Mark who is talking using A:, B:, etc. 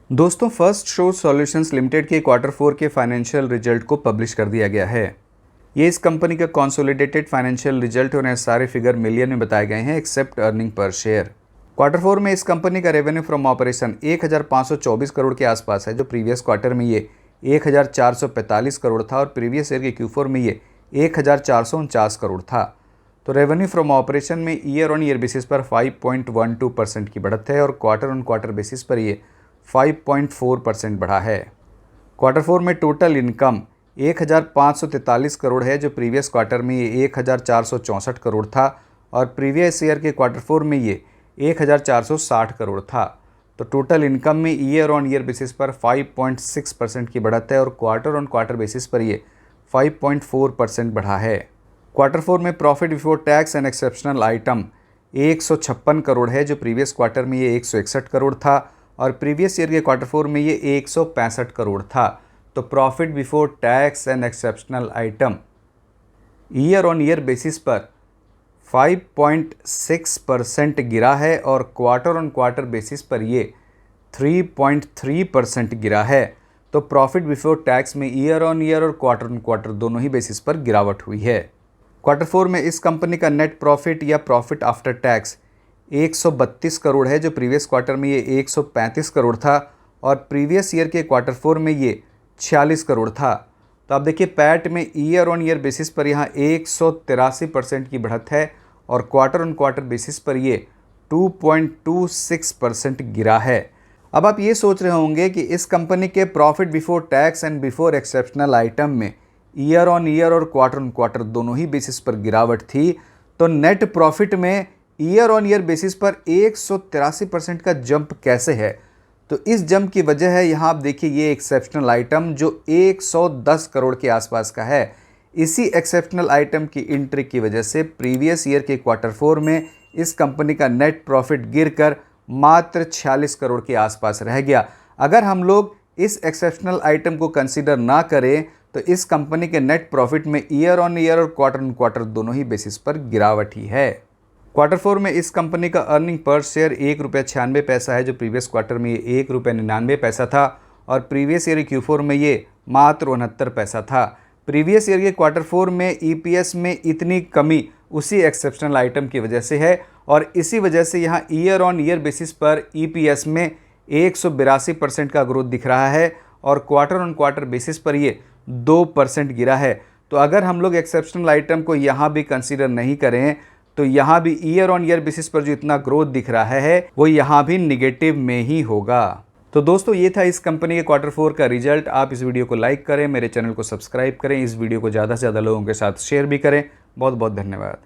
A: दोस्तों first source solutions limited के quarter 4 के फाइनेंशियल रिजल्ट को पब्लिश कर दिया गया है। ये इस कंपनी का कंसोलिडेटेड फाइनेंशियल रिजल्ट और सारे फिगर मिलियन में बताए गए हैं except earning per share. Quarter 4 में इस कंपनी का रेवेन्यू फ्रॉम ऑपरेशन 1524 करोड़ के आसपास है, जो प्रीवियस क्वार्टर में ये 1445 करोड़ था और प्रीवियस ईयर के Q4 में ये 1449 करोड़ था। तो रेवेन्यू फ्रॉम ऑपरेशन में ईयर ऑन ईयर बेसिस पर 5.12% की बढ़त है और क्वार्टर ऑन क्वार्टर बेसिस पर ये 5.4% बढ़ा है। क्वार्टर 4 में टोटल इनकम 1543 करोड़ है, जो प्रीवियस क्वार्टर में ये 1464 करोड़ था और प्रीवियस ईयर के क्वार्टर 4 में ये 1460 करोड़ था। तो टोटल इनकम में ईयर ऑन ईयर बेसिस पर 5.6% की बढ़त है और क्वार्टर ऑन क्वार्टर बेसिस पर ये 5.4% बढ़ा है। क्वार्टर 4 में profit before tax and exceptional item 156 crore है, जो प्रीवियस क्वार्टर में ये 161 करोड़ था और प्रीवियस ईयर के क्वार्टर 4 में ये 165 करोड़ था। तो profit before tax and exceptional item year on year basis पर 5.6% गिरा है और क्वार्टर ऑन क्वार्टर बेसिस पर ये 3.3% गिरा है। तो प्रॉफिट बिफोर टैक्स में ईयर ऑन ईयर और क्वार्टर ऑन क्वार्टर दोनों ही बेसिस पर गिरावट हुई है। क्वार्टर 4 में इस कंपनी का नेट प्रॉफिट या प्रॉफिट आफ्टर टैक्स 132 करोड़ है, जो प्रीवियस क्वार्टर में ये 135 करोड़ था और प्रीवियस ईयर के क्वार्टर 4 में ये 46 करोड़ था। तो आप देखिए पैट में ईयर ऑन ईयर बेसिस पर यहाँ 183% की बढ़त है और क्वार्टर ऑन क्वार्टर बेसिस पर ये 2.26% गिरा है। अब आप ये सोच रहे होंगे कि इस कंपनी के profit before tax and before exceptional item में ईयर ऑन ईयर और क्वार्टर ऑन क्वार्टर दोनों ही बेसिस पर गिरावट थी, तो नेट प्रॉफिट में ईयर ऑन ईयर बेसिस पर 183% का जंप कैसे है? तो इस जंप की वजह है, यहाँ आप देखिए ये एक्सेप्शनल आइटम जो 110 करोड़ के आसपास का है। इसी एक्सेप्शनल आइटम की एंट्री की वजह से प्रीवियस ईयर के क्वार्टर 4 में इस कंपनी का नेट प्रॉफिट गिरकर मात्र 46 करोड़ के आसपास रह गया। अगर हम लोग इस एक्सेप्शनल आइटम को कंसीडर ना करें तो इस कंपनी के नेट प्रॉफिट में ईयर ऑन ईयर और क्वार्टर ऑन क्वार्टर दोनों ही बेसिस पर गिरावट ही है। क्वार्टर 4 में इस कंपनी का अर्निंग पर शेयर ₹1.96 है, जो प्रीवियस क्वार्टर में ये ₹1.99 था और प्रीवियस ईयर Q4 में ये मात्र 69 पैसा था। प्रीवियस ईयर के क्वार्टर 4 में EPS में इतनी कमी उसी एक्सेप्शनल आइटम की वजह से है और इसी वजह से यहाँ ईयर ऑन ईयर बेसिस पर EPS में 182% का ग्रोथ दिख रहा है और क्वार्टर ऑन क्वार्टर बेसिस पर ये 2% गिरा है। तो अगर हम लोग एक्सेप्शनल आइटम को यहाँ भी कंसीडर नहीं करें तो यहाँ भी ईयर ऑन ईयर बेसिस पर जो इतना ग्रोथ दिख रहा है वो यहाँ भी निगेटिव में ही होगा। तो दोस्तों ये था इस कंपनी के क्वार्टर 4 का रिजल्ट। आप इस वीडियो को लाइक करें, मेरे चैनल को सब्सक्राइब करें, इस वीडियो को ज़्यादा से ज़्यादा लोगों के साथ शेयर भी करें। बहुत बहुत धन्यवाद।